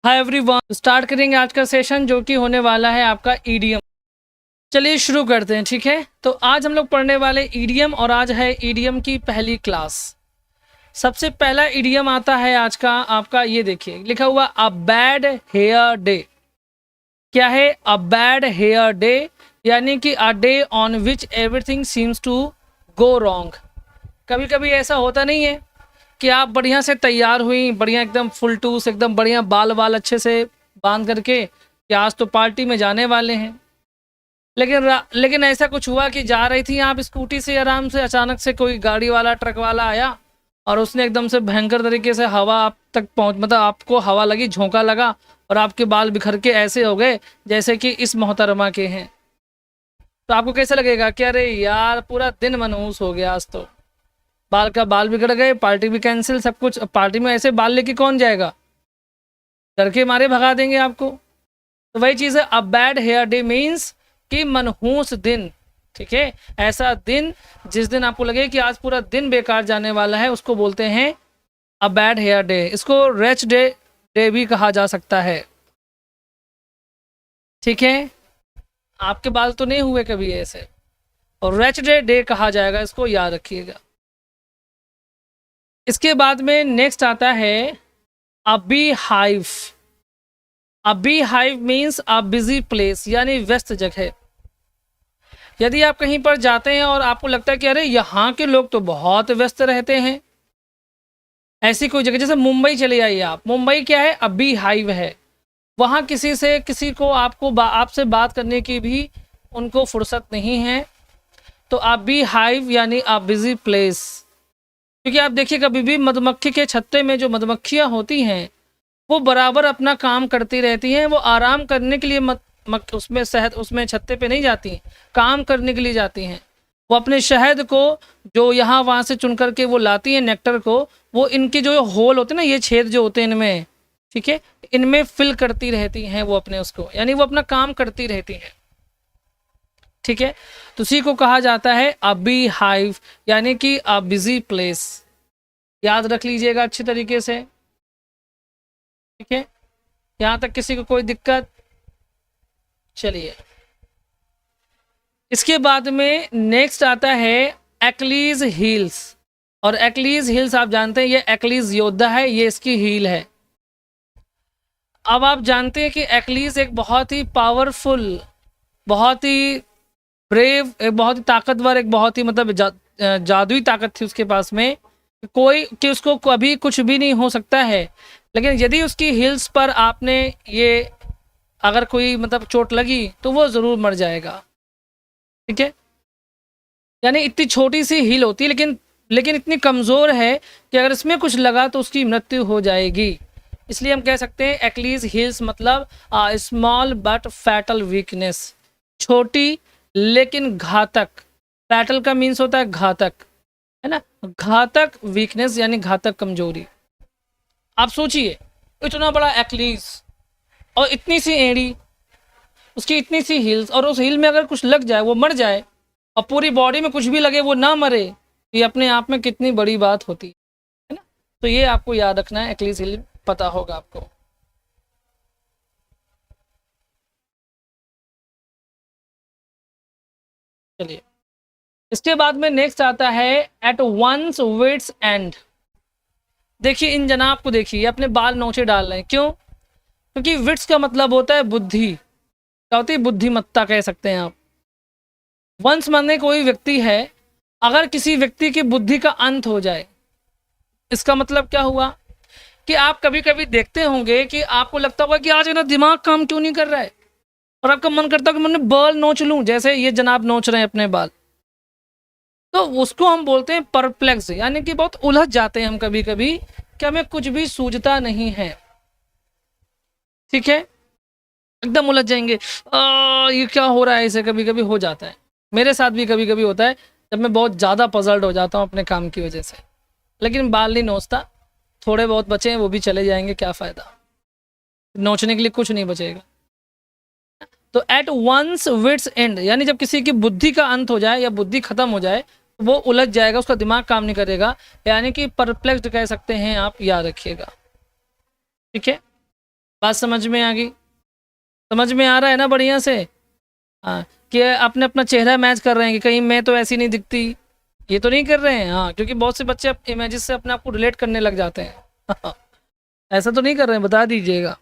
Hi everyone, start करेंगे आज का सेशन जो कि होने वाला है आपका ईडीएम। चलिए शुरू करते हैं, ठीक है। तो आज हम लोग पढ़ने वाले ईडीएम और आज है ईडीएम की पहली क्लास। सबसे पहला ईडीएम आता है आज का आपका, ये देखिए लिखा हुआ अ बैड हेयर डे। क्या है अ बैड हेयर डे? यानी कि a day on which everything seems to go wrong. कभी कभी ऐसा होता नहीं है कि आप बढ़िया से तैयार हुई, बढ़िया एकदम फुल टूस, एकदम बढ़िया बाल वाल अच्छे से बांध करके कि आज तो पार्टी में जाने वाले हैं, लेकिन ऐसा कुछ हुआ कि जा रही थी आप स्कूटी से आराम से, अचानक से कोई गाड़ी वाला ट्रक वाला आया और उसने एकदम से भयंकर तरीके से हवा आप तक मतलब आपको हवा लगी, झोंका लगा और आपके बाल बिखर के ऐसे हो गए जैसे कि इस मोहतरमा के हैं। तो आपको कैसा लगेगा कि अरे यार पूरा दिन मनहूस हो गया, आज तो बाल बिगड़ गए, पार्टी भी कैंसिल, सब कुछ। पार्टी में ऐसे बाल लेके कौन जाएगा, डर के मारे भगा देंगे आपको। तो वही चीज़ है, a bad hair day means कि मनहूस दिन, ठीक है। ऐसा दिन जिस दिन आपको लगे कि आज पूरा दिन बेकार जाने वाला है, उसको बोलते हैं अ बैड हेयर डे। इसको रेच डे भी कहा जा सकता है, ठीक है। आपके बाल तो नहीं हुए कभी ऐसे, और रेच डे कहा जाएगा, इसको याद रखिएगा। इसके बाद में नेक्स्ट आता है a bee hive. A bee hive means a busy place, यानी व्यस्त जगह। यदि आप कहीं पर जाते हैं और आपको लगता है कि अरे यहाँ के लोग तो बहुत व्यस्त रहते हैं, ऐसी कोई जगह जैसे मुंबई चले जाइए आप। मुंबई क्या है, अ बी हाइव है। वहाँ किसी को आपसे बात करने की भी उनको फुर्सत नहीं है। तो अ बी हाइव यानी अ बिजी प्लेस। क्योंकि आप देखिए कभी भी मधुमक्खी के छत्ते में जो मधुमक्खियाँ होती हैं वो बराबर अपना काम करती रहती हैं। वो आराम करने के लिए उसमें छत्ते पे नहीं जाती हैं, काम करने के लिए जाती हैं। वो अपने शहद को जो यहाँ वहाँ से चुन करके वो लाती हैं, नेक्टर को, वो इनके जो होल होते हैं ना, ये छेद जो होते हैं इनमें, ठीक है, इनमें फिल करती रहती हैं वो अपने उसको, यानी वो अपना काम करती रहती हैं, ठीक है। तो उसी को कहा जाता है अ बी हाइव, यानी कि अ बिजी प्लेस। याद रख लीजिएगा अच्छी तरीके से, ठीक है। यहाँ तक किसी को कोई दिक्कत? चलिए, इसके बाद में नेक्स्ट आता है एक्लीज हील्स। और एक्लीज हील्स आप जानते हैं, ये एक्लीज योद्धा है, ये इसकी हील है। अब आप जानते हैं कि एक्लीज एक बहुत ही पावरफुल, बहुत ही ब्रेव, एक बहुत ही ताकतवर, एक बहुत ही मतलब जादुई ताकत थी उसके पास में, कि उसको कभी कुछ भी नहीं हो सकता है। लेकिन यदि उसकी हील्स पर आपने ये अगर कोई मतलब चोट लगी तो वो ज़रूर मर जाएगा, ठीक है। यानी इतनी छोटी सी हील होती है, लेकिन इतनी कमज़ोर है कि अगर इसमें कुछ लगा तो उसकी मृत्यु हो जाएगी। इसलिए हम कह सकते हैं एक्लीज हील्स मतलब स्मॉल बट फैटल वीकनेस, छोटी लेकिन घातक। फैटल का मीन्स होता है घातक, है ना। घातक वीकनेस यानी घातक कमजोरी। आप सोचिए, इतना बड़ा एक्लीज और इतनी सी एड़ी, उसकी इतनी सी हील्स, और उस हील में अगर कुछ लग जाए वो मर जाए, और पूरी बॉडी में कुछ भी लगे वो ना मरे, ये अपने आप में कितनी बड़ी बात होती है ना। तो ये आपको याद रखना है, एक्लीज हील पता होगा आपको। चलिए, इसके बाद में नेक्स्ट आता है एट वंस विट्स एंड। देखिए इन जनाब को, देखिए अपने बाल नोचे डाल रहे हैं, क्यों? क्योंकि विट्स का मतलब होता है बुद्धि, क्या होती है? बुद्धिमत्ता कह सकते हैं आप। वंस माने कोई व्यक्ति है, अगर किसी व्यक्ति की बुद्धि का अंत हो जाए, इसका मतलब क्या हुआ कि आप कभी कभी देखते होंगे कि आपको लगता होगा कि आज ना दिमाग काम क्यों नहीं कर रहा है, और आपका मन करता है कि मैंने बाल नोच लूं, जैसे ये जनाब नोच रहे हैं अपने बाल। तो उसको हम बोलते हैं परप्लेक्स, यानी कि बहुत उलझ जाते हैं हम कभी कभी कि हमें कुछ भी सूझता नहीं है, ठीक है। एकदम उलझ जाएंगे, ये क्या हो रहा है, इसे कभी कभी हो जाता है। मेरे साथ भी कभी कभी होता है जब मैं बहुत ज़्यादा पजल्ड हो जाता हूँ अपने काम की वजह से। लेकिन बाल नहीं नोचता, थोड़े बहुत बचे हैं वो भी चले जाएंगे, क्या फ़ायदा, नोचने के लिए कुछ नहीं बचेगा। तो एट वंस विट्स एंड, यानी जब किसी की बुद्धि का अंत हो जाए या बुद्धि खत्म हो जाए तो वो उलझ जाएगा, उसका दिमाग काम नहीं करेगा, यानी कि परप्लेक्स्ड कह सकते हैं आप, याद रखिएगा, ठीक है। बात समझ में आ गई? समझ में आ रहा है ना बढ़िया से? हाँ, कि अपने अपना चेहरा मैच कर रहे हैं कि कहीं मैं तो ऐसी नहीं दिखती, ये तो नहीं कर रहे हैं। हाँ, क्योंकि बहुत से बच्चे इमेजेस से अपने आप को रिलेट करने लग जाते हैं। ऐसा तो नहीं कर रहे हैं, बता दीजिएगा।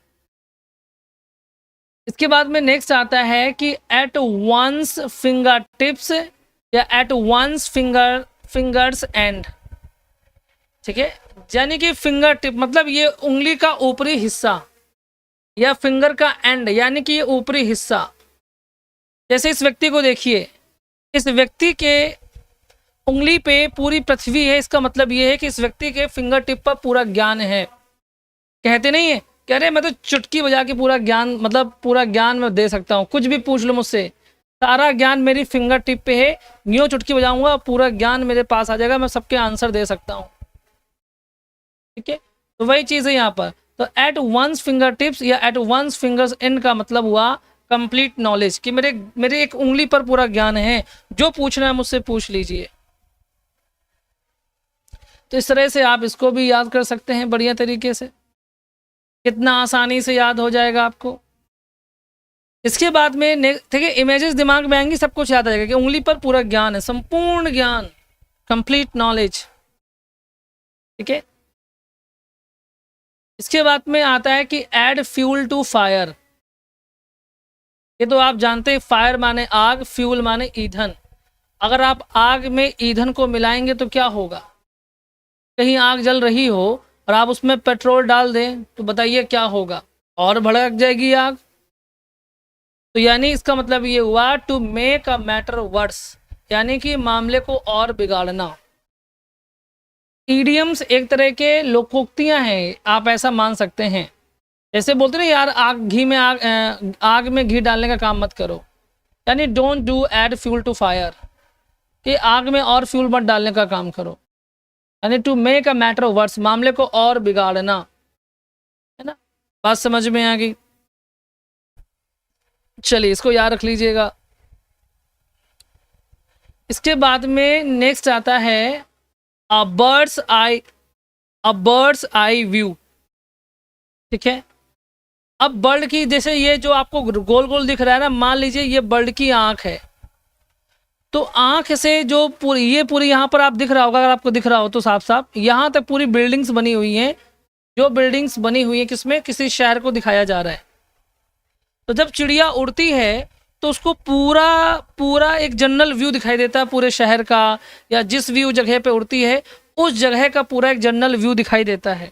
इसके बाद में नेक्स्ट आता है कि एट वंस फिंगर टिप्स या एट वंस फिंगर्स एंड। ठीक है, यानी कि फिंगर टिप मतलब ये उंगली का ऊपरी हिस्सा, या फिंगर का एंड यानी कि ये ऊपरी हिस्सा। जैसे इस व्यक्ति को देखिए, इस व्यक्ति के उंगली पे पूरी पृथ्वी है, इसका मतलब ये है कि इस व्यक्ति के फिंगर टिप पर पूरा ज्ञान है। कहते नहीं है, कह रहे मैं तो चुटकी बजा के पूरा ज्ञान, मतलब पूरा ज्ञान मैं दे सकता हूँ, कुछ भी पूछ लो मुझसे, सारा ज्ञान मेरी फिंगर टिप पे है, यूँ चुटकी बजाऊंगा पूरा ज्ञान मेरे पास आ जाएगा, मैं सबके आंसर दे सकता हूँ। ठीक है, तो वही चीज़ है यहाँ पर। तो एट वंस फिंगर टिप्स या एट वंस फिंगर्स एंड का मतलब हुआ कंप्लीट नॉलेज, कि मेरे एक उंगली पर पूरा ज्ञान है, जो पूछना है मुझसे पूछ लीजिए। तो इस तरह से आप इसको भी याद कर सकते हैं बढ़िया तरीके से, कितना आसानी से याद हो जाएगा आपको। इसके बाद में ठीक है, इमेजेस दिमाग में आएंगी, सब कुछ याद आ जाएगा कि उंगली पर पूरा ज्ञान है, संपूर्ण ज्ञान, कंप्लीट नॉलेज। ठीक है, इसके बाद में आता है कि ऐड फ्यूल टू फायर। ये तो आप जानते हैं, फायर माने आग, फ्यूल माने ईंधन। अगर आप आग में ईंधन को मिलाएंगे तो क्या होगा? कहीं आग जल रही हो और आप उसमें पेट्रोल डाल दें तो बताइए क्या होगा? और भड़क जाएगी आग। तो यानी इसका मतलब ये हुआ to make a matter worse, यानी कि मामले को और बिगाड़ना। ईडियम्स एक तरह के लोकोक्तियां हैं, आप ऐसा मान सकते हैं। जैसे बोलते ना यार, आग में घी डालने का काम मत करो, यानी don't do add fuel to fire, कि आग में और फ्यूल मत डालने का काम करो, यानी to make a matter worse, मामले को और बिगाड़ना, है ना? बात समझ में आ गई? चलिए इसको याद रख लीजिएगा। इसके बाद में नेक्स्ट आता है अ बर्ड्स आई व्यू। ठीक है, अब बर्ड की, जैसे ये जो आपको गोल गोल दिख रहा है ना, मान लीजिए ये बर्ड की आंख है, तो आंख से जो पूरी यहाँ पर आप दिख रहा होगा, अगर आपको दिख रहा हो तो साफ साफ, यहाँ तक पूरी बिल्डिंग्स बनी हुई हैं, जो बिल्डिंग्स बनी हुई है किसमें, किसी शहर को दिखाया जा रहा है। तो जब चिड़िया उड़ती है तो उसको पूरा पूरा एक जनरल व्यू दिखाई देता है पूरे शहर का, या जिस व्यू जगह पे उड़ती है उस जगह का पूरा एक जनरल व्यू दिखाई देता है।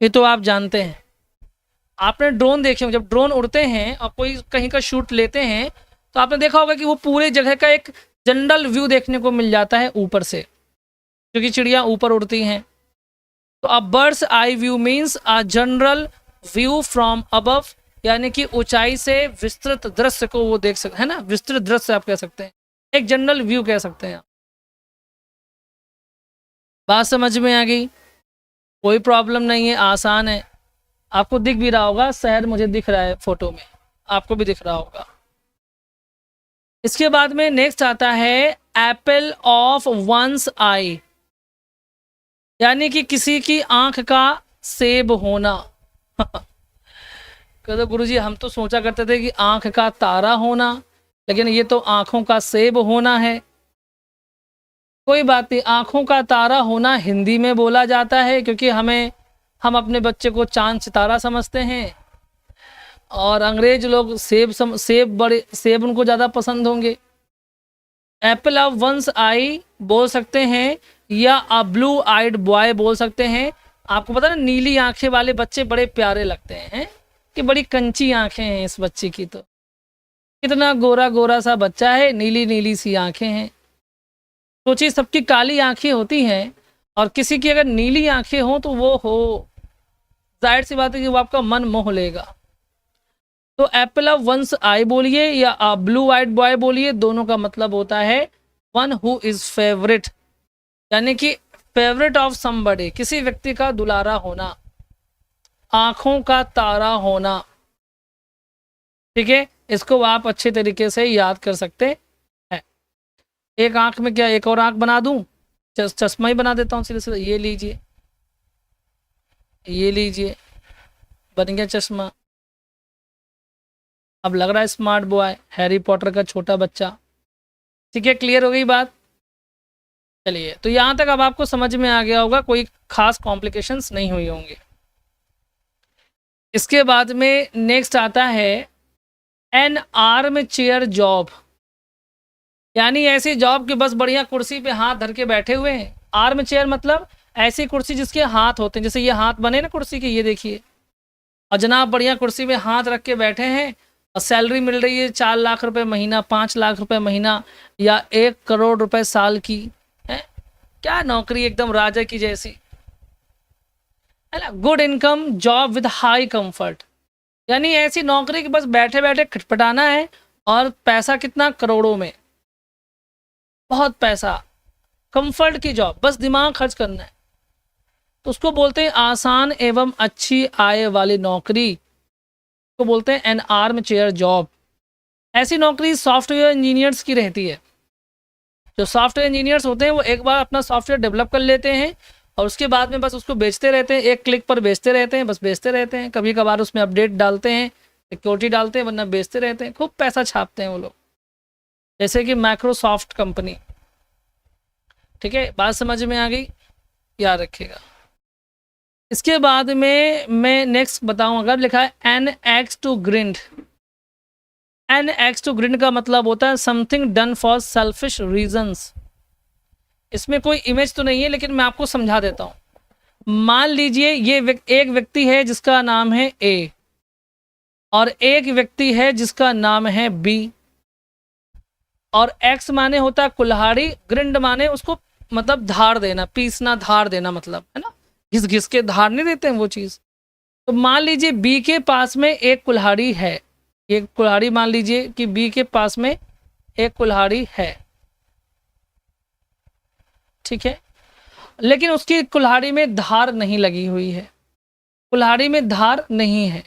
ये तो आप जानते हैं, आपने ड्रोन देखे होंगे, जब ड्रोन उड़ते हैं और कोई कहीं का शूट लेते हैं तो आपने देखा होगा कि वो पूरे जगह का एक जनरल व्यू देखने को मिल जाता है ऊपर से, क्योंकि चिड़िया ऊपर उड़ती हैं। तो a bird's eye view means a general view from above, यानी कि ऊंचाई से विस्तृत दृश्य को वो देख सकते हैं ना, विस्तृत दृश्य आप कह सकते हैं, एक जनरल व्यू कह सकते हैं। बात समझ में आ गई? कोई प्रॉब्लम नहीं है, आसान है। आपको दिख भी रहा होगा, शहर मुझे दिख रहा है फोटो में, आपको भी दिख रहा होगा। इसके बाद में नेक्स्ट आता है एप्पल ऑफ वंस आई, यानी कि किसी की आंख का सेब होना। कहते गुरुजी हम तो सोचा करते थे कि आंख का तारा होना, लेकिन ये तो आंखों का सेब होना है। कोई बात नहीं, आंखों का तारा होना हिंदी में बोला जाता है, क्योंकि हम अपने बच्चे को चांद सितारा समझते हैं, और अंग्रेज लोग सेब उनको ज़्यादा पसंद होंगे। एप्पल ऑफ वंस आई बोल सकते हैं, या अ ब्लू आइड बॉय बोल सकते हैं। आपको पता ना, नीली आंखें वाले बच्चे बड़े प्यारे लगते हैं, कि बड़ी कंची आंखें हैं इस बच्चे की, तो कितना गोरा गोरा सा बच्चा है, नीली नीली सी आंखें हैं। सोचिए सबकी काली आंखें होती हैं और किसी की अगर नीली आंखें हों तो वो हो, जाहिर सी बात है कि वो आपका मन मोह लेगा। तो एप्पल ऑफ वंस आई बोलिए या ब्लू आइड बॉय बोलिए, दोनों का मतलब होता है वन हु इज फेवरेट, यानी कि फेवरेट ऑफ समबडी, किसी व्यक्ति का दुलारा होना, आंखों का तारा होना। ठीक है, इसको आप अच्छे तरीके से याद कर सकते हैं। एक आंख में क्या एक और आंख बना दूं, चश्मा ही बना देता हूं सीधे सीधे। ये लीजिए, ये लीजिए, बन गया चश्मा। अब लग रहा है स्मार्ट बॉय, हैरी पॉटर का छोटा बच्चा। ठीक है, क्लियर हो गई बात। चलिए, तो यहाँ तक अब आपको समझ में आ गया होगा, कोई खास कॉम्प्लिकेशंस नहीं हुई होंगे। इसके बाद में नेक्स्ट आता है एन आर्म चेयर जॉब, यानी ऐसी जॉब कि बस बढ़िया कुर्सी पे हाथ धर के बैठे हुए हैं। आर्म चेयर मतलब ऐसी कुर्सी जिसके हाथ होते हैं, जैसे ये हाथ बने ना कुर्सी के, ये देखिए, और जनाब बढ़िया कुर्सी में हाथ रख के बैठे हैं और सैलरी मिल रही है 4 लाख रुपए महीना, 5 लाख रुपए महीना या 1 करोड़ रुपए साल की है। क्या नौकरी, एकदम राजा की जैसी, है ना। Good income job with high comfort, यानी ऐसी नौकरी कि बस बैठे बैठे खटपटाना है और पैसा कितना, करोड़ों में, बहुत पैसा, कंफर्ट की जॉब, बस दिमाग खर्च करना है। तो उसको बोलते हैं आसान एवं अच्छी आय वाली नौकरी, को बोलते हैं एन आर्म चेयर जॉब। ऐसी नौकरी सॉफ्टवेयर इंजीनियर्स की रहती है। जो सॉफ्टवेयर इंजीनियर्स होते हैं वो एक बार अपना सॉफ्टवेयर डेवलप कर लेते हैं और उसके बाद में बस उसको बेचते रहते हैं, एक क्लिक पर बेचते रहते हैं, बस बेचते रहते हैं। कभी कभार उसमें अपडेट डालते हैं, सिक्योरिटी डालते हैं, वरना बेचते रहते हैं। खूब पैसा छापते हैं वो लोग, जैसे कि माइक्रोसॉफ्ट कंपनी। ठीक है, बात समझ में आ गई, याद रखिएगा। इसके बाद में मैं नेक्स्ट बताऊं, अगर लिखा है an axe to grind. An axe to grind का मतलब होता है something done for selfish reasons. इसमें कोई इमेज तो नहीं है, लेकिन मैं आपको समझा देता हूं। मान लीजिए ये एक व्यक्ति है जिसका नाम है ए, और एक व्यक्ति है जिसका नाम है बी, और एक्स माने होता है कुल्हाड़ी, ग्रिंड माने उसको मतलब धार देना, पीसना, धार देना मतलब, है ना, घिस घिस के धार नहीं देते हैं वो चीज़। तो मान लीजिए बी के पास में एक कुल्हाड़ी है, एक कुल्हाड़ी, मान लीजिए कि बी के पास में एक कुल्हाड़ी है, ठीक है, लेकिन उसकी कुल्हाड़ी में धार नहीं लगी हुई है, कुल्हाड़ी में धार नहीं है।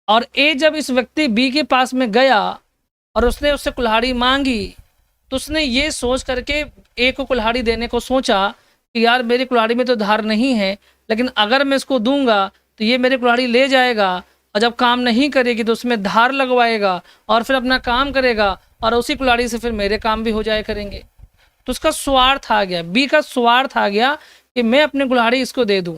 और ए जब इस व्यक्ति बी के पास में गया और उसने उससे कुल्हाड़ी मांगी, तो उसने ये सोच करके ए को कुल्हाड़ी देने को सोचा कि यार मेरी कुल्हाड़ी में तो धार नहीं है, लेकिन अगर मैं इसको दूंगा तो ये मेरी कुल्हाड़ी ले जाएगा, और जब काम नहीं करेगी तो उसमें धार लगवाएगा और फिर अपना काम करेगा, और उसी कुल्हाड़ी से फिर मेरे काम भी हो जाए करेंगे। तो उसका स्वार्थ आ गया, बी का स्वार्थ आ गया कि मैं अपनी कुल्हाड़ी इसको दे दूं,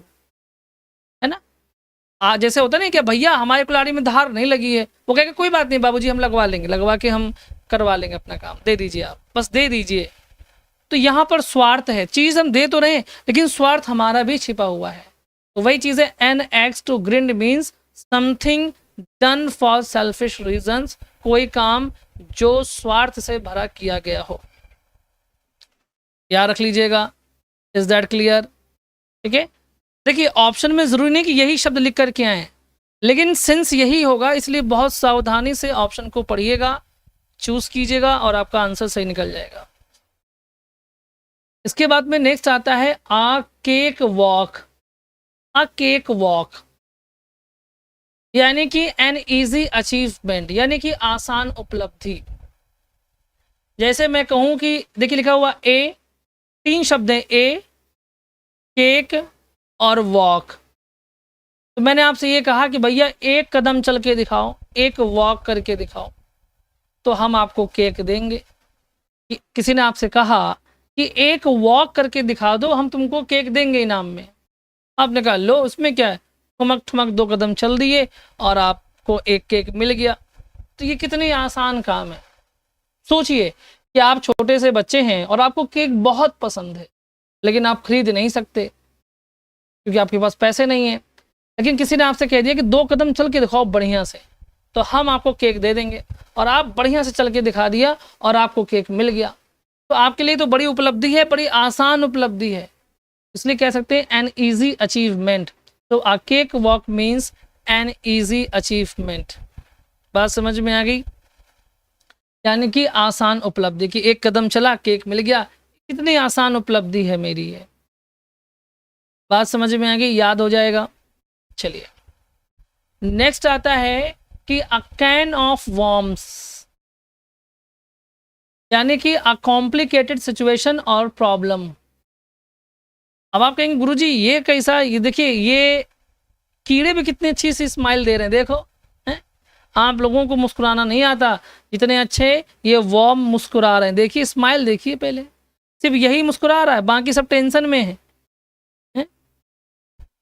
है ना। जैसे होता नहीं क्या, भैया हमारी कुल्हाड़ी में धार नहीं लगी है, वो कहेगा कोई बात नहीं बाबूजी, हम लगवा लेंगे, लगवा के हम करवा लेंगे अपना काम, दे दीजिए आप, बस दे दीजिए। तो यहाँ पर स्वार्थ है, चीज़ हम दे तो रहे हैं लेकिन स्वार्थ हमारा भी छिपा हुआ है। तो वही चीज़ है, an axe to grind means something done for selfish reasons, कोई काम जो स्वार्थ से भरा किया गया हो। याद रख लीजिएगा, इज दैट क्लियर। ठीक है, देखिए ऑप्शन में ज़रूरी नहीं कि यही शब्द लिख करके आए, लेकिन सेंस यही होगा, इसलिए बहुत सावधानी से ऑप्शन को पढ़िएगा, चूज कीजिएगा और आपका आंसर सही निकल जाएगा। इसके बाद में नेक्स्ट आता है आ केक वॉक। आ केक वॉक यानी कि एन इजी अचीवमेंट, यानी कि आसान उपलब्धि। जैसे मैं कहूं कि देखिए लिखा हुआ ए, 3 शब्द हैं, ए, केक और वॉक। तो मैंने आपसे ये कहा कि भैया एक कदम चल के दिखाओ, एक वॉक करके दिखाओ, तो हम आपको केक देंगे। किसी ने आपसे कहा कि एक वॉक करके दिखा दो, हम तुमको केक देंगे इनाम में। आपने कहा लो उसमें क्या है, ठुमक ठुमक 2 कदम चल दिए और आपको एक केक मिल गया। तो ये कितनी आसान काम है। सोचिए कि आप छोटे से बच्चे हैं और आपको केक बहुत पसंद है, लेकिन आप खरीद नहीं सकते क्योंकि आपके पास पैसे नहीं है। लेकिन किसी ने आपसे कह दिया कि 2 कदम चल के दिखाओ बढ़िया से, तो हम आपको केक दे देंगे, और आप बढ़िया से चल के दिखा दिया और आपको केक मिल गया। तो आपके लिए तो बड़ी उपलब्धि है, बड़ी आसान उपलब्धि है, इसलिए कह सकते हैं एन ईजी अचीवमेंट। तो a cake walk means an easy achievement. बात समझ में आ गई, यानी कि आसान उपलब्धि, कि एक कदम चला केक मिल गया, कितनी आसान उपलब्धि है मेरी है। बात समझ में आ गई, याद हो जाएगा। चलिए नेक्स्ट आता है कि अ कैन ऑफ वॉर्म्स, यानी कि अ कॉम्प्लिकेटेड सिचुएशन और प्रॉब्लम। अब आप कहेंगे गुरुजी ये कैसा, ये देखिए ये कीड़े भी कितनी अच्छी सी स्माइल दे रहे हैं, देखो हैं? आप लोगों को मुस्कुराना नहीं आता, इतने अच्छे ये वॉर्म मुस्कुरा रहे हैं। देखिए स्माइल, देखिए पहले सिर्फ यही मुस्कुरा रहा है, बाकी सब टेंशन में है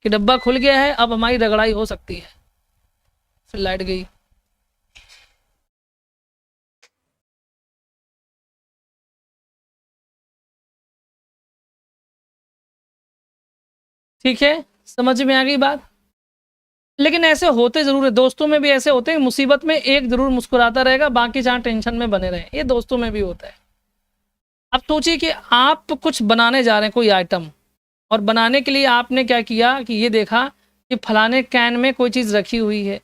कि डब्बा खुल गया है, अब हमारी रगड़ाई हो सकती है। फिर लाइट गई। ठीक है, समझ में आ गई बात। लेकिन ऐसे होते जरूर है, दोस्तों में भी ऐसे होते हैं, मुसीबत में एक जरूर मुस्कुराता रहेगा, बाकी जहाँ टेंशन में बने रहे, ये दोस्तों में भी होता है। अब सोचिए कि आप कुछ बनाने जा रहे हैं कोई आइटम, और बनाने के लिए आपने क्या किया कि ये देखा कि फलाने कैन में कोई चीज़ रखी हुई है।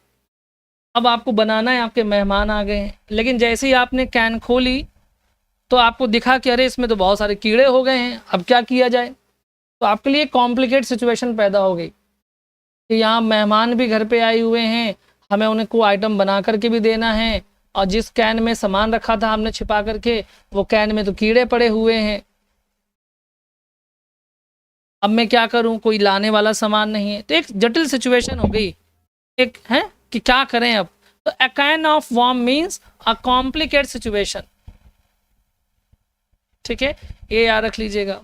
अब आपको बनाना है, आपके मेहमान आ गए हैं, लेकिन जैसे ही आपने कैन खोली तो आपको दिखा कि अरे इसमें तो बहुत सारे कीड़े हो गए हैं, अब क्या किया जाए। तो आपके लिए कॉम्प्लिकेट सिचुएशन पैदा हो गई कि यहाँ मेहमान भी घर पे आए हुए हैं, हमें उन्हें कोई आइटम बना करके भी देना है, और जिस कैन में सामान रखा था हमने छिपा करके, वो कैन में तो कीड़े पड़े हुए हैं। अब मैं क्या करूं, कोई लाने वाला सामान नहीं है। तो एक जटिल सिचुएशन हो गई, एक है कि क्या करें अब। तो a can of worm means a complicate situation. ठीक है, ये याद रख लीजिएगा।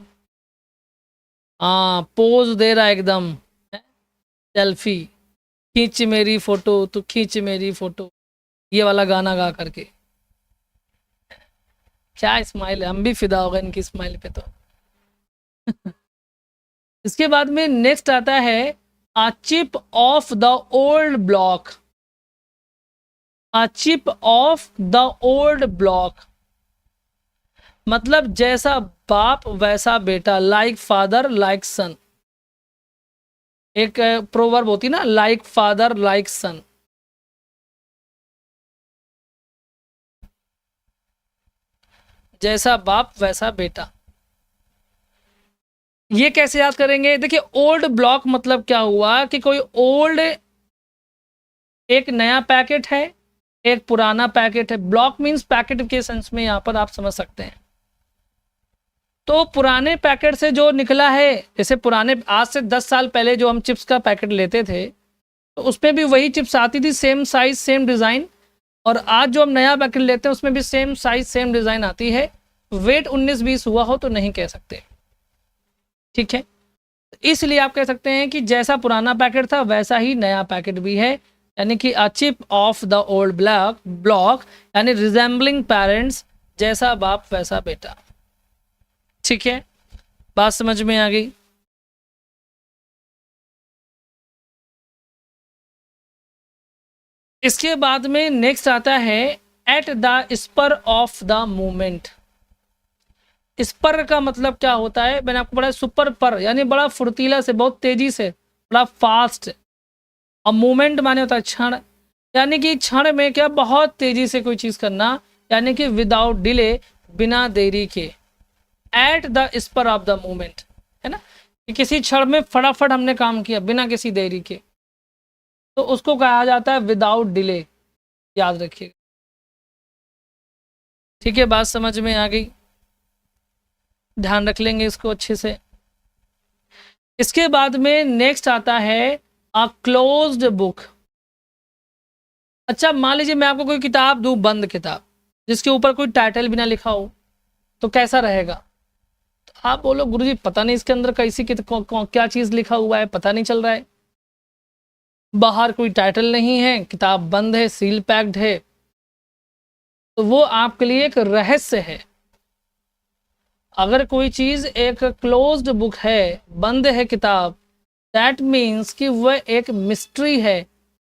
हाँ, पोज दे रहा है एकदम, सेल्फी, खींच मेरी फोटो तो खींच मेरी फोटो, ये वाला गाना गा करके। क्या स्माइल है, हम भी फिदा हो गए इनकी स्माइल पे तो। इसके बाद में नेक्स्ट आता है a chip off the old block. A chip off the old block मतलब जैसा बाप वैसा बेटा, लाइक फादर लाइक सन। एक प्रोवर्ब होती ना, लाइक फादर लाइक सन। जैसा बाप वैसा बेटा, ये कैसे याद करेंगे। देखिए ओल्ड ब्लॉक मतलब क्या हुआ कि कोई ओल्ड, एक नया पैकेट है, एक पुराना पैकेट है। ब्लॉक मीन्स पैकेट के सेंस में यहां पर आप समझ सकते हैं। तो पुराने पैकेट से जो निकला है, जैसे पुराने आज से 10 साल पहले जो हम चिप्स का पैकेट लेते थे, तो उसमें भी वही चिप्स आती थी, सेम साइज सेम डिज़ाइन। और आज जो हम नया पैकेट लेते हैं उसमें भी सेम साइज सेम डिज़ाइन आती है। वेट 19-20 हुआ हो तो नहीं कह सकते। ठीक है, इसलिए आप कह सकते हैं कि जैसा पुराना पैकेट था वैसा ही नया पैकेट भी है, यानी कि a chip off the old block यानी रिजेंबलिंग पेरेंट्स, जैसा बाप वैसा बेटा। ठीक है, बात समझ में आ गई। इसके बाद में नेक्स्ट आता है at the spur of the movement. Spur का मतलब क्या होता है, मैंने आपको पढ़ा सुपर पर, यानी बड़ा फुर्तीला से, बहुत तेजी से, बड़ा फास्ट। और मूवमेंट माने होता है क्षण, यानी कि क्षण में क्या बहुत तेजी से कोई चीज करना, यानी कि विदाउट डिले, बिना देरी के। At the spur of the movement है ना, कि किसी क्षण में फटाफट हमने काम किया बिना किसी देरी के, तो उसको कहा जाता है विदाउट डिले। याद रखिएगा। ठीक है, बात समझ में आ गई, ध्यान रख लेंगे इसको अच्छे से। इसके बाद में नेक्स्ट आता है अ क्लोज्ड बुक। अच्छा, मान लीजिए मैं आपको कोई किताब दूं, बंद किताब, जिसके ऊपर कोई टाइटल भी ना लिखा हो, तो कैसा रहेगा। तो आप बोलो गुरुजी पता नहीं इसके अंदर कैसी क्या चीज लिखा हुआ है, पता नहीं चल रहा है। बाहर कोई टाइटल नहीं है, किताब बंद है, सील पैक्ड है, तो वो आपके लिए एक रहस्य है। अगर कोई चीज एक क्लोज्ड बुक है, बंद है किताब, दैट मीन्स कि वह एक मिस्ट्री है,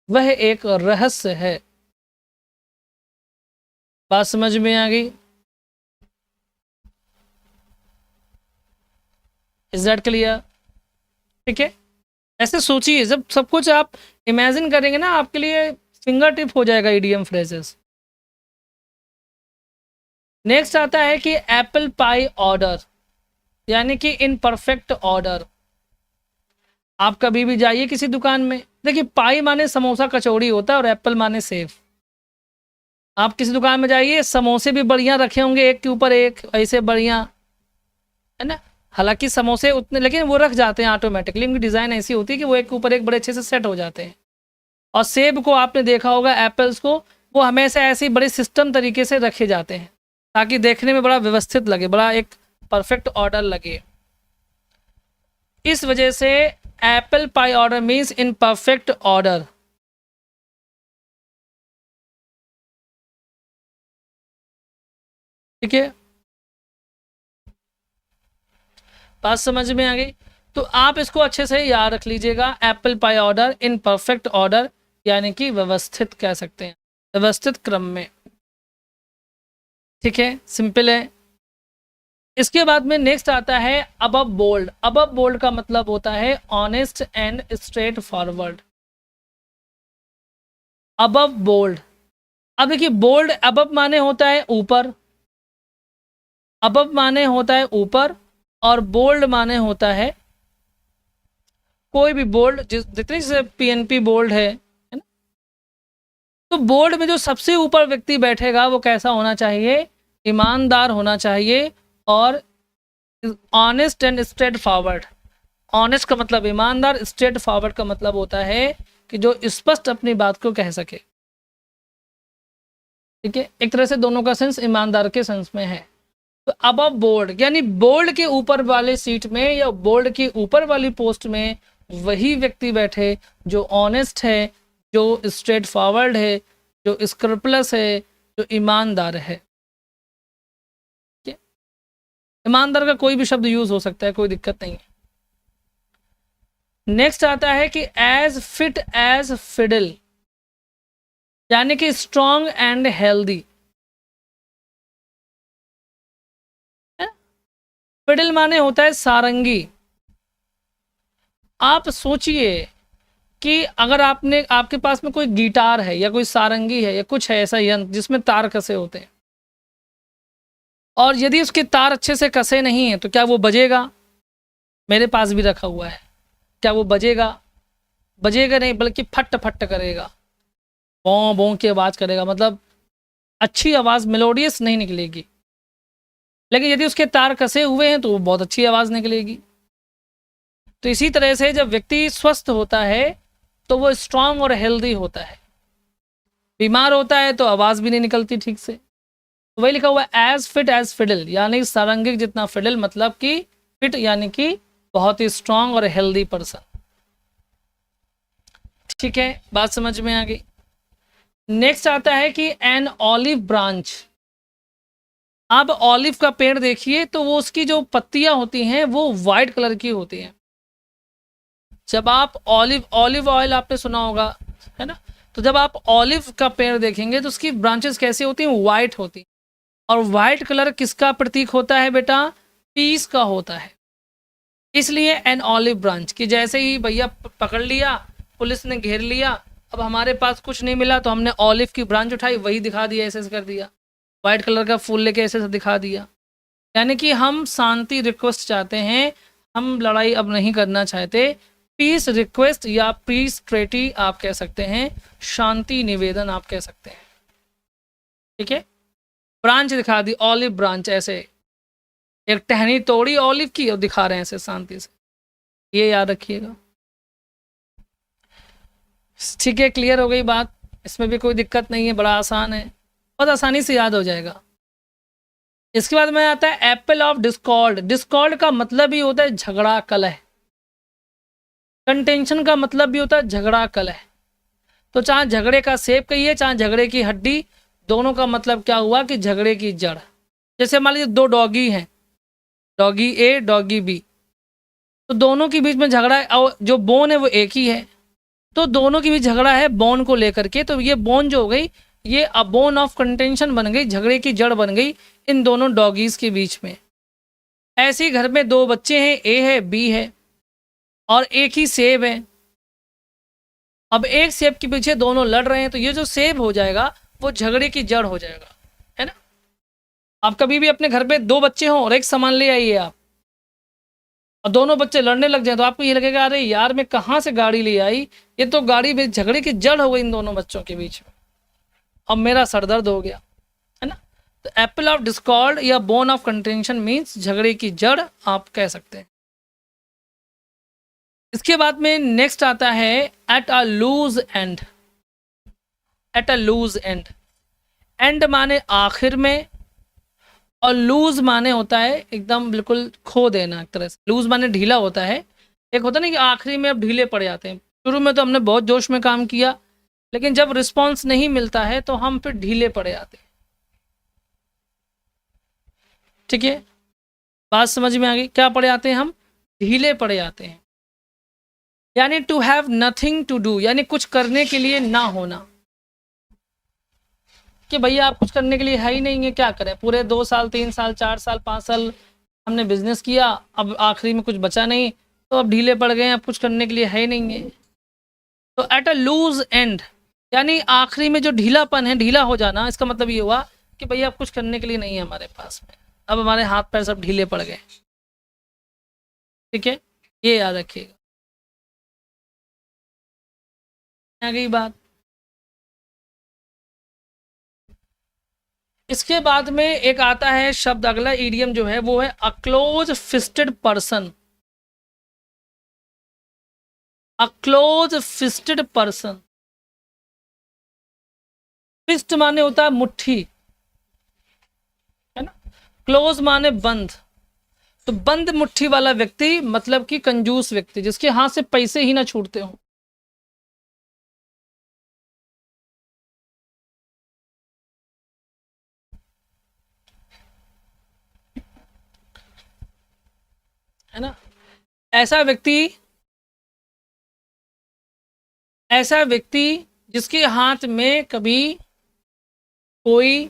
वह एक रहस्य है। बात समझ में आ गई। Is that clear. ठीक है, ऐसे सोचिए, जब सब कुछ आप इमेजिन करेंगे ना, आपके लिए फिंगर टिप हो जाएगा ईडीएम फ्रेजेस। नेक्स्ट आता है कि एप्पल पाई ऑर्डर, यानी कि इन परफेक्ट ऑर्डर। आप कभी भी जाइए किसी दुकान में, देखिए पाई माने समोसा कचौड़ी होता है, और एप्पल माने सेब। आप किसी दुकान में जाइए, समोसे भी बढ़िया रखे होंगे एक के ऊपर एक, ऐसे बढ़िया, है ना। हालांकि समोसे उतने, लेकिन वो रख जाते हैं ऑटोमेटिकली, उनकी डिज़ाइन ऐसी होती है कि वो एक ऊपर एक बड़े अच्छे से सेट हो जाते हैं। और सेब को आपने देखा होगा, एप्पल्स को, वो हमेशा ऐसे ही बड़े सिस्टम तरीके से रखे जाते हैं ताकि देखने में बड़ा व्यवस्थित लगे, बड़ा एक परफेक्ट ऑर्डर लगे। इस वजह से apple pie order means in perfect order. ठीक है, बात समझ में आ गई? तो आप इसको अच्छे से याद रख लीजिएगा, apple pie order in perfect order, यानी कि व्यवस्थित कह सकते हैं, व्यवस्थित क्रम में। ठीक है, सिंपल है। इसके बाद में नेक्स्ट आता है अबव बोल्ड। अबव बोल्ड का मतलब होता है honest and straightforward. Above bold, अब देखिए बोल्ड अबव माने होता है ऊपर, अबव माने होता है ऊपर, और बोल्ड माने होता है कोई भी बोल्ड, जितनी से पीएनपी बोल्ड है ना। तो बोल्ड में जो सबसे ऊपर व्यक्ति बैठेगा वो कैसा होना चाहिए? ईमानदार होना चाहिए और honest and straight forward. Honest का मतलब ईमानदार, स्ट्रेट फॉरवर्ड का मतलब होता है कि जो स्पष्ट अपनी बात को कह सके। ठीक है, एक तरह से दोनों का सेंस ईमानदार के सेंस में है। तो अबव बोल्ड यानी बोल्ड के ऊपर वाले सीट में या बोल्ड के ऊपर वाली पोस्ट में वही व्यक्ति बैठे जो ऑनेस्ट है, जो स्ट्रेट फॉरवर्ड है, जो स्क्रपलस है, जो ईमानदार है। ईमानदार का कोई भी शब्द यूज हो सकता है, कोई दिक्कत नहीं है। नेक्स्ट आता है कि एज फिट एज फिडल, यानी कि स्ट्रॉन्ग एंड हेल्दी। फिडल माने होता है सारंगी। आप सोचिए कि अगर आपके पास में कोई गिटार है या कोई सारंगी है या कुछ है ऐसा यंत्र जिसमें तार कसे होते हैं, और यदि उसके तार अच्छे से कसे नहीं है तो क्या वो बजेगा? मेरे पास भी रखा हुआ है, क्या वो बजेगा? बजेगा नहीं, बल्कि फट फट करेगा, बों बों की आवाज़ करेगा, मतलब अच्छी आवाज़, मेलोडियस नहीं निकलेगी। लेकिन यदि उसके तार कसे हुए हैं तो वो बहुत अच्छी आवाज़ निकलेगी। तो इसी तरह से जब व्यक्ति स्वस्थ होता है तो वो स्ट्रांग और हेल्दी होता है। बीमार होता है तो आवाज़ भी नहीं निकलती ठीक से। तो वही लिखा हुआ है एज फिट एज फिडल, यानी सारंगिक जितना फिडल, मतलब कि फिट यानी कि बहुत ही स्ट्रांग और हेल्दी पर्सन। ठीक है, बात समझ में आ गई? नेक्स्ट आता है कि एन ऑलिव ब्रांच। आप ऑलिव का पेड़ देखिए तो वो उसकी जो पत्तियां होती हैं वो वाइट कलर की होती हैं। जब आप ऑलिव ऑयल आपने सुना होगा, है ना? तो जब आप ऑलिव का पेड़ देखेंगे तो उसकी ब्रांचेस कैसी होती हैं? वाइट होती हैं। और वाइट कलर किसका प्रतीक होता है बेटा? पीस का होता है। इसलिए एन ऑलिव ब्रांच कि जैसे ही भैया पकड़ लिया, पुलिस ने घेर लिया, अब हमारे पास कुछ नहीं मिला तो हमने ऑलिव की ब्रांच उठाई, वही दिखा दिया, ऐसे कर दिया, वाइट कलर का फूल लेके ऐसे दिखा दिया। यानी कि हम शांति रिक्वेस्ट चाहते हैं, हम लड़ाई अब नहीं करना चाहते। पीस रिक्वेस्ट या पीस ट्रेटी आप कह सकते हैं, शांति निवेदन आप कह सकते हैं। ठीक है, ब्रांच दिखा दी, ऑलिव ब्रांच, ऐसे एक टहनी तोड़ी ऑलिव की और दिखा रहे हैं ऐसे शांति से, ये याद रखिएगा। ठीक है, क्लियर हो गई बात? इसमें भी कोई दिक्कत नहीं है, बड़ा आसान है, बहुत आसानी से याद हो जाएगा। इसके बाद में आता है एप्पल ऑफ डिस्कॉर्ड। डिस्कॉर्ड का मतलब भी होता है झगड़ा, कलह। कंटेंशन का मतलब भी होता है झगड़ा, कलह। तो चाहे झगड़े का सेब कहिए, चाहे झगड़े की हड्डी, दोनों का मतलब क्या हुआ कि झगड़े की जड़। जैसे मान लीजिए दो डॉगी हैं, डॉगी ए डॉगी बी, तो दोनों के बीच में झगड़ा है और जो बोन है वो एक ही है, तो दोनों के बीच झगड़ा है बोन को लेकर के। तो ये बोन जो हो गई, ये अ बोन ऑफ कंटेंशन बन गई, झगड़े की जड़ बन गई इन दोनों डॉगीज के बीच में। ऐसे ही घर में दो बच्चे हैं, ए है बी है, और एक ही सेब है। अब एक सेब के पीछे दोनों लड़ रहे हैं, तो ये जो सेब हो जाएगा वो झगड़े की जड़ हो जाएगा, है ना? आप कभी भी अपने घर पे दो बच्चे हों और एक सामान ले आइए आप, और दोनों बच्चे लड़ने लग जाए, तो आपको ये लगेगा अरे यार मैं कहाँ से गाड़ी ले आई, ये तो गाड़ी में झगड़े की जड़ हो गई इन दोनों बच्चों के बीच में, अब मेरा सर दर्द हो गया, है ना? तो एप्पल ऑफ डिस्कॉर्ड या बोन ऑफ कंटेंशन मीन्स झगड़े की जड़ आप कह सकते हैं। इसके बाद में नेक्स्ट आता है at a loose end. At a loose end, end माने आखिर में, और लूज माने होता है एकदम बिल्कुल खो देना एक तरह से। लूज माने ढीला होता है। एक होता ना कि आखिरी में अब ढीले पड़ जाते हैं। शुरू में तो हमने बहुत जोश में काम किया, लेकिन जब रिस्पॉन्स नहीं मिलता है तो हम फिर ढीले पड़ जाते हैं। ठीक है, बात समझ में आ गई? क्या पड़ जाते हैं हम? ढीले पड़ जाते हैं। यानी to have nothing to do, यानी कुछ करने के लिए ना होना, कि भैया आप कुछ करने के लिए है ही नहीं है, क्या करें? पूरे 2 साल 3 साल 4 साल 5 साल हमने बिजनेस किया, अब आखिरी में कुछ बचा नहीं, तो अब ढीले पड़ गए, अब कुछ करने के लिए है ही नहीं है। तो एट अ लूज एंड, यानी आखिरी में जो ढीलापन है, ढीला हो जाना, इसका मतलब ये हुआ कि भैया अब कुछ करने के लिए नहीं है हमारे पास में, अब हमारे हाथ पैर सब ढीले पड़ गए। ठीक है, ये याद रखिएगा। आ गई बात। इसके बाद में एक आता है शब्द, अगला ईडियम जो है वो है a close fisted person. A close fisted person. Fist माने होता है मुट्ठी, है ना? क्लोज माने बंद। तो बंद मुट्ठी वाला व्यक्ति मतलब कि कंजूस व्यक्ति, जिसके हाथ से पैसे ही ना छूटते हो। है ना? ऐसा व्यक्ति जिसके हाथ में कभी कोई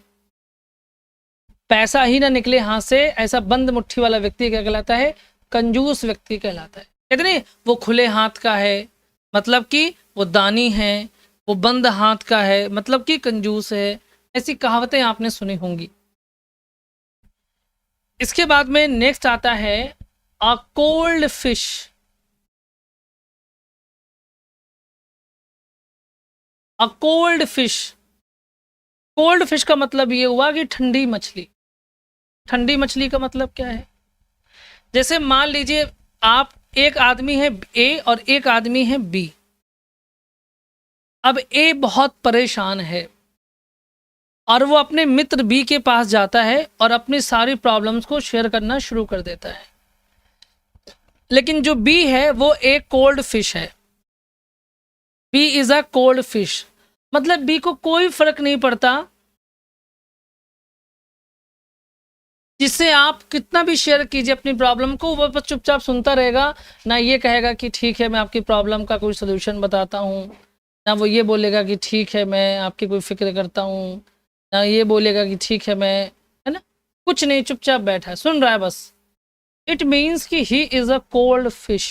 पैसा ही ना निकले हाथ से, ऐसा बंद मुट्ठी वाला व्यक्ति क्या कहलाता है? कंजूस व्यक्ति कहलाता है। कहते नहीं, वो खुले हाथ का है मतलब कि वो दानी है, वो बंद हाथ का है मतलब कि कंजूस है। ऐसी कहावतें आपने सुनी होंगी। इसके बाद में नेक्स्ट आता है अ कोल्ड फिश। अ कोल्ड फिश। कोल्ड फिश का मतलब ये हुआ कि ठंडी मछली। ठंडी मछली का मतलब क्या है? जैसे मान लीजिए आप, एक आदमी है ए और एक आदमी है बी। अब ए बहुत परेशान है और वो अपने मित्र बी के पास जाता है और अपनी सारी प्रॉब्लम्स को शेयर करना शुरू कर देता है। लेकिन जो बी है वो एक कोल्ड फिश है। B is a cold fish, मतलब बी को कोई फर्क नहीं पड़ता, जिससे आप कितना भी शेयर कीजिए अपनी प्रॉब्लम को, वो बस चुपचाप सुनता रहेगा। ना ये कहेगा कि ठीक है मैं आपकी प्रॉब्लम का कोई सोल्यूशन बताता हूँ, ना वो ये बोलेगा कि ठीक है मैं आपकी कोई फिक्र करता हूँ, ना ये बोलेगा कि ठीक है मैं, है ना? कुछ नहीं, चुपचाप बैठा है, सुन रहा है बस। इट मीन्स कि he is a cold fish.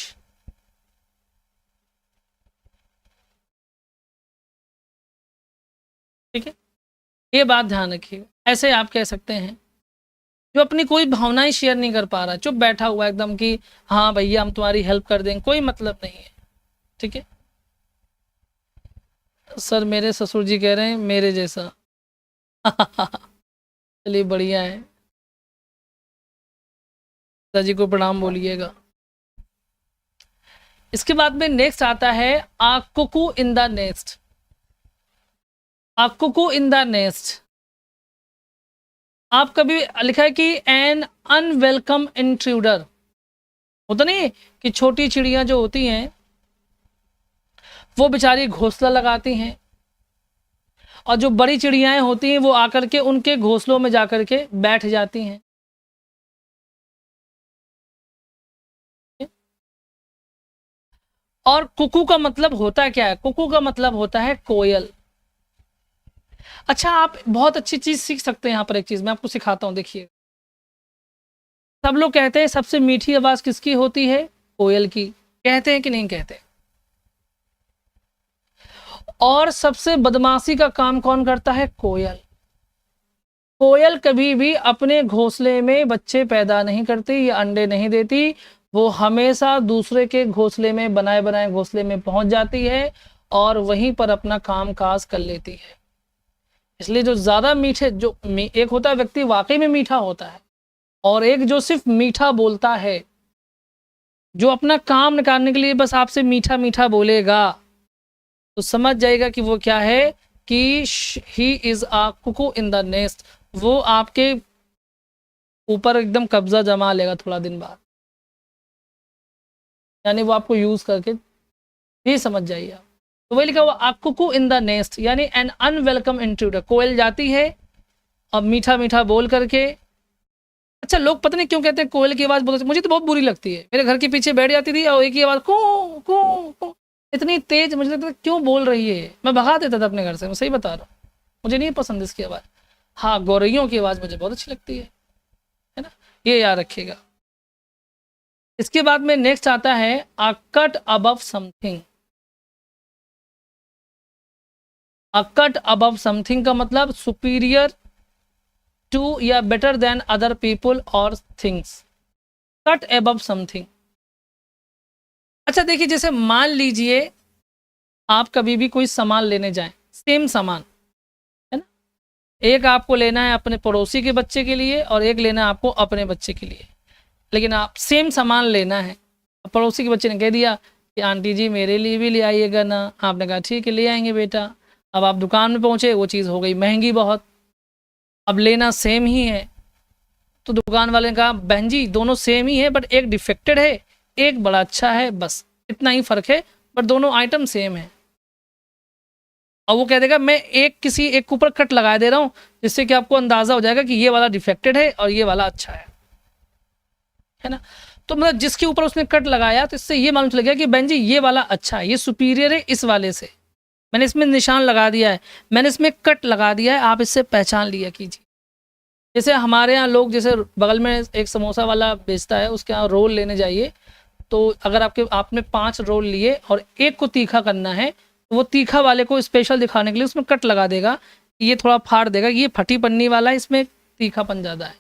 ठीक है, ये बात ध्यान रखिए। ऐसे आप कह सकते हैं जो अपनी कोई भावनाएं शेयर नहीं कर पा रहा, चुप बैठा हुआ एकदम कि हाँ भैया हम तुम्हारी हेल्प कर देंगे, कोई मतलब नहीं है। ठीक है सर, मेरे ससुर जी कह रहे हैं मेरे जैसा। चलिए बढ़िया है, जी को प्रणाम बोलिएगा। इसके बाद में नेक्स्ट आता है a cuckoo in the nest. A cuckoo in the nest, आप कभी लिखा है कि एन अनवेलकम इंट्रूडर। होता नहीं कि छोटी चिड़ियां जो होती हैं वो बेचारी घोंसला लगाती हैं, और जो बड़ी चिड़ियाएं होती हैं वो आकर के उनके घोंसलों में जाकर के बैठ जाती हैं। और कुकू का मतलब होता क्या है? कुकू का मतलब होता है कोयल। अच्छा, आप बहुत अच्छी चीज सीख सकते हैं यहाँ पर। एक चीज मैं आपको सिखाता हूँ, देखिए। सब लोग कहते हैं सबसे मीठी आवाज किसकी होती है? कोयल की। कहते हैं कि नहीं कहते? और सबसे बदमाशी का काम कौन करता है? कोयल। कोयल कभी भी अपने घोंसले में बच्चे पैदा नहीं करती या अंडे नहीं देती, वो हमेशा दूसरे के घोंसले में, बनाए बनाए घोंसले में पहुंच जाती है और वहीं पर अपना काम काज कर लेती है। इसलिए जो ज़्यादा मीठे एक होता है व्यक्ति वाकई में मीठा होता है, और एक जो सिर्फ मीठा बोलता है, जो अपना काम निकालने के लिए बस आपसे मीठा मीठा बोलेगा, तो समझ जाएगा कि वो क्या है, कि he is a cuckoo in the nest. वो आपके ऊपर एकदम कब्जा जमा लेगा थोड़ा दिन बाद, यानी वो आपको यूज़ करके, ये समझ जाइए आप। तो वही लिखा हुआ आ कुकू इन द नेस्ट, यानी एन अनवेलकम इंट्रूडर। कोयल जाती है और मीठा मीठा बोल करके, अच्छा लोग पता नहीं क्यों कहते हैं कोयल की आवाज़ बहुत, मुझे तो बहुत बुरी लगती है। मेरे घर के पीछे बैठ जाती थी और एक ही आवाज़ कू कू कू, इतनी तेज, मुझे लगता था क्यों बोल रही है, मैं भगा देता था अपने घर से, मैं सही बता रहा हूँ, मुझे नहीं पसंद इसकी आवाज़। हाँ, गौरैयों की आवाज़ मुझे बहुत अच्छी लगती है ना, ये याद रखिएगा। इसके बाद में नेक्स्ट आता है अ कट अबव समथिंग। अ कट अबव समथिंग का मतलब सुपीरियर टू या बेटर देन अदर पीपल और थिंग्स। Cut above something. अच्छा देखिए, जैसे मान लीजिए आप कभी भी कोई सामान लेने जाएं, सेम सामान है ना, एक आपको लेना है अपने पड़ोसी के बच्चे के लिए और एक लेना है आपको अपने बच्चे के लिए, लेकिन आप सेम सामान लेना है। पड़ोसी के बच्चे ने कह दिया कि आंटी जी मेरे लिए भी ले आइएगा ना, आपने कहा ठीक है ले आएंगे बेटा। अब आप दुकान में पहुंचे, वो चीज़ हो गई महंगी बहुत, अब लेना सेम ही है, तो दुकान वाले ने कहा बहन जी दोनों सेम ही है बट एक डिफेक्टेड है, एक बड़ा अच्छा है, बस इतना ही फ़र्क है, बट दोनों आइटम सेम है। अब वो कह देगा मैं किसी एक के ऊपर कट लगा दे रहा हूँ, जिससे कि आपको अंदाज़ा हो जाएगा कि ये वाला डिफेक्टेड है और ये वाला अच्छा है ना। तो मतलब जिसके ऊपर उसने कट लगाया तो इससे ये मालूम चल गया कि बहन जी ये वाला अच्छा है, ये सुपीरियर है इस वाले से, मैंने इसमें निशान लगा दिया है, मैंने इसमें कट लगा दिया है, आप इससे पहचान लिया कीजिए। जैसे हमारे यहाँ लोग, जैसे बगल में एक समोसा वाला बेचता है, उसके यहाँ रोल लेने जाइए, तो अगर आपने 5 रोल लिए और एक को तीखा करना है, तो वो तीखा वाले को स्पेशल दिखाने के लिए उसमें कट लगा देगा, ये थोड़ा फाड़ देगा, ये फटी पन्नी वाला है, इसमें तीखापन ज़्यादा है,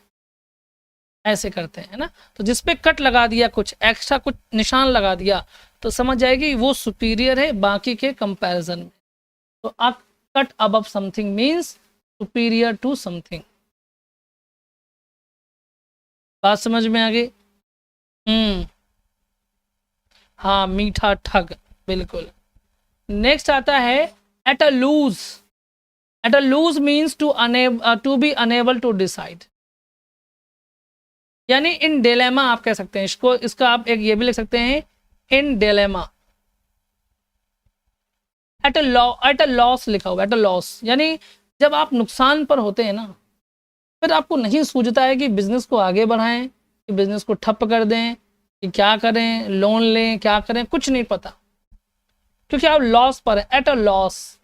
ऐसे करते हैं ना। तो जिस पे कट लगा दिया, कुछ एक्स्ट्रा कुछ निशान लगा दिया, तो समझ जाएगी वो सुपीरियर है बाकी के कंपैरिजन में। तो a cut above something means superior to something. बात समझ में आ गई? हाँ, मीठा ठग, बिल्कुल। नेक्स्ट आता है at a loose. At a loose means to be unable to decide, यानी इन डिलेमा आप कह सकते हैं इसको, इसका आप एक ये भी लिख सकते हैं इन डिलेमा। एट अ लॉस लिखा हुआ, एट अ लॉस, यानी जब आप नुकसान पर होते हैं ना, फिर आपको नहीं सूझता है कि बिजनेस को आगे बढ़ाएं, कि बिजनेस को ठप कर दें, कि क्या करें, लोन लें, क्या करें, कुछ नहीं पता, क्योंकि आप लॉस पर है, एट अ लॉस।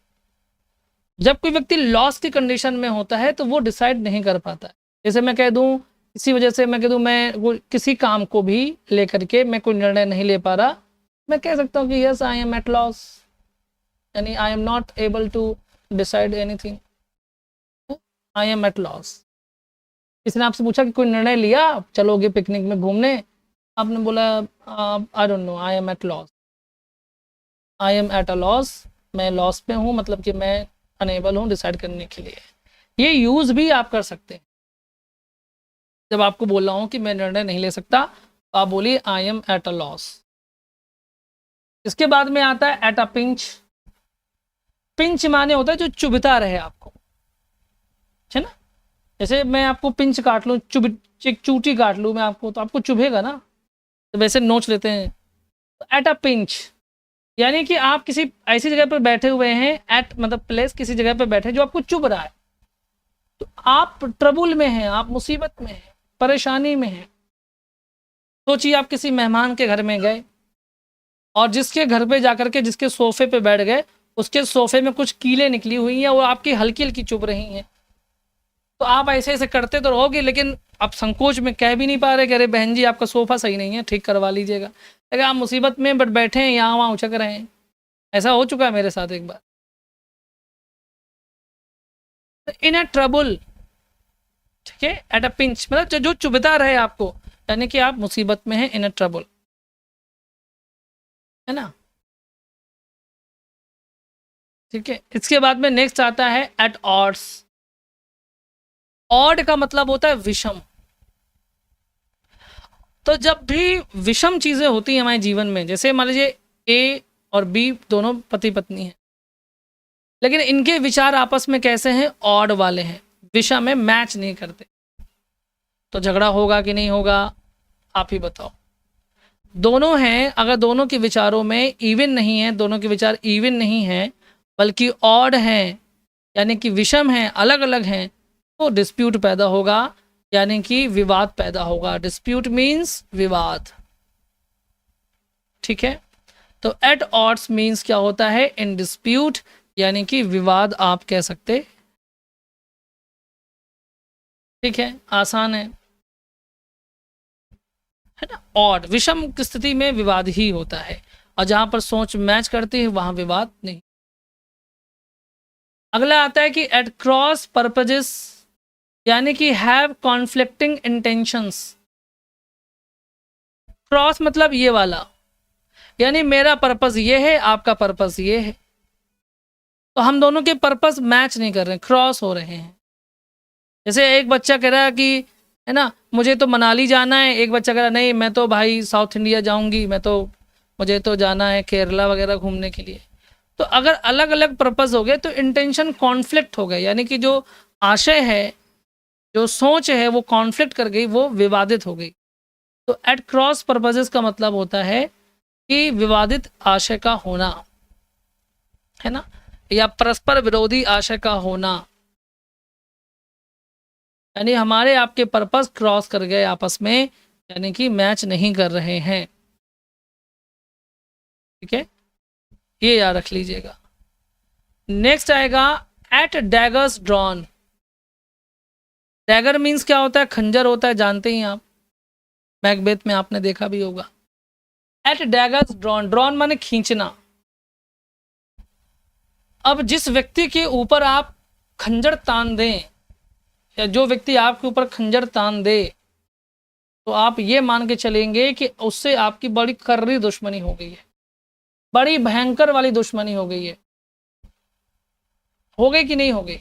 जब कोई व्यक्ति लॉस की कंडीशन में होता है तो वो डिसाइड नहीं कर पाता है। जैसे मैं कह दूं, इसी वजह से मैं कह दूं मैं किसी काम को भी लेकर के मैं कोई निर्णय नहीं ले पा रहा, मैं कह सकता हूँ कि yes I am at loss, यानी I am not able to decide anything, I am at loss. किसी ने आपसे पूछा कि कोई निर्णय लिया, चलोगे पिकनिक में घूमने, आपने बोला I don't know, I am at loss, I am at a loss, मैं लॉस पे हूँ, मतलब कि मैं अनेबल हूँ डिसाइड करने के लिए। ये यूज़ भी आप कर सकते हैं। जब आपको बोल रहा हूँ कि मैं निर्णय नहीं ले सकता, तो आप बोलिए आई एम एट अ लॉस। इसके बाद में आता है एट अ पिंच। पिंच माने होता है जो चुभता रहे आपको, है ना। जैसे मैं आपको पिंच काट लूँ, एक चूटी काट लूँ मैं आपको, तो आपको चुभेगा ना, तो वैसे नोच लेते हैं। तो एट अ पिंच यानी कि आप किसी ऐसी जगह पर बैठे हुए हैं, एट मतलब प्लेस, किसी जगह पर बैठे जो आपको चुभ रहा है, तो आप ट्रबुल में हैं, आप मुसीबत में हैं, परेशानी में हैं। सोचिए आप किसी मेहमान के घर में गए और जिसके घर पे जाकर के जिसके सोफे पे बैठ गए, उसके सोफे में कुछ कीलें निकली हुई हैं, वो आपकी हल्की हल्की चुभ रही हैं, तो आप ऐसे ऐसे करते तो रहोगे, लेकिन आप संकोच में कह भी नहीं पा रहे कि अरे बहन जी आपका सोफा सही नहीं है, ठीक करवा लीजिएगा, लेकिन आप मुसीबत में बट बैठे हैं, यहाँ वहाँ उचक रहे हैं। ऐसा हो चुका है मेरे साथ एक बार। इन अ ट्रबल, ठीक है, एट अ पिंच मतलब जो चुभता रहे आपको, यानी कि आप मुसीबत में हैं, इन अ ट्रबल, है ना। ठीक है, इसके बाद में नेक्स्ट आता है एट ऑड्स। ऑड का मतलब होता है विषम। तो जब भी विषम चीजें होती हैं हमारे जीवन में, जैसे मान लीजिए ए और बी दोनों पति पत्नी हैं, लेकिन इनके विचार आपस में कैसे हैं, ऑड वाले हैं, विषम में मैच नहीं करते, तो झगड़ा होगा कि नहीं होगा, आप ही बताओ। दोनों हैं, अगर दोनों के विचारों में इवन नहीं है, दोनों के विचार इवन नहीं हैं बल्कि ऑड हैं, यानी कि विषम हैं, अलग अलग हैं, तो डिस्प्यूट पैदा होगा, यानी कि विवाद पैदा होगा। डिस्प्यूट मीन्स विवाद, ठीक है। तो एट ऑड्स मीन्स क्या होता है, इन डिस्प्यूट, यानी कि विवाद आप कह सकते, ठीक है, आसान है ना। ऑड विषम की स्थिति में विवाद ही होता है, और जहां पर सोच मैच करती है वहां विवाद नहीं। अगला आता है कि एट क्रॉस पर्पजेस, यानी कि हैव कॉन्फ्लिक्टिंग इंटेंशंस। क्रॉस मतलब ये वाला, यानी मेरा पर्पस ये है, आपका पर्पस ये है, तो हम दोनों के पर्पस मैच नहीं कर रहे हैं, क्रॉस हो रहे हैं। जैसे एक बच्चा कह रहा है कि है ना मुझे तो मनाली जाना है, एक बच्चा कह रहा नहीं मैं तो भाई साउथ इंडिया जाऊंगी, मुझे तो जाना है केरला वगैरह घूमने के लिए। तो अगर अलग अलग पर्पस हो गए तो इंटेंशन कॉन्फ्लिक्ट हो गए, यानी कि जो आशय है, जो सोच है वो कॉन्फ्लिक्ट कर गई, वो विवादित हो गई। तो एट क्रॉस पर्पसेस का मतलब होता है कि विवादित आशय का होना, है ना, या परस्पर विरोधी आशय का होना, यानी हमारे आपके पर्पस क्रॉस कर गए आपस में, यानी कि मैच नहीं कर रहे हैं, ठीक है, ये याद रख लीजिएगा। नेक्स्ट आएगा at daggers drawn. Dagger means क्या होता है, खंजर होता है, जानते ही आप, मैकबेथ में आपने देखा भी होगा। एट डैगर्स ड्रॉन, ड्रॉन माने खींचना। अब जिस व्यक्ति के ऊपर आप खंजर तान दें, या जो व्यक्ति आपके ऊपर खंजर तान दे, तो आप ये मान के चलेंगे कि उससे आपकी बड़ी कर्री दुश्मनी हो गई है, बड़ी भयंकर वाली दुश्मनी हो गई है। हो गई कि नहीं हो गई,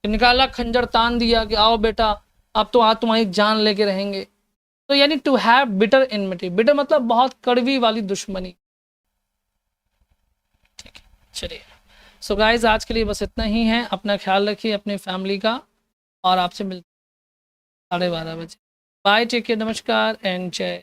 निकाला खंजर तान दिया कि आओ बेटा अब तो आज तुम्हारी जान लेके रहेंगे। तो यानी टू हैव बिटर इनमिटी, बिटर मतलब बहुत कड़वी वाली दुश्मनी, ठीक है। चलिए सो गाइज आज के लिए बस इतना ही है, अपना ख्याल रखिए अपनी फैमिली का, और आपसे मिलते 12:30 बजे। बाय, टेक केयर, नमस्कार एंड जय।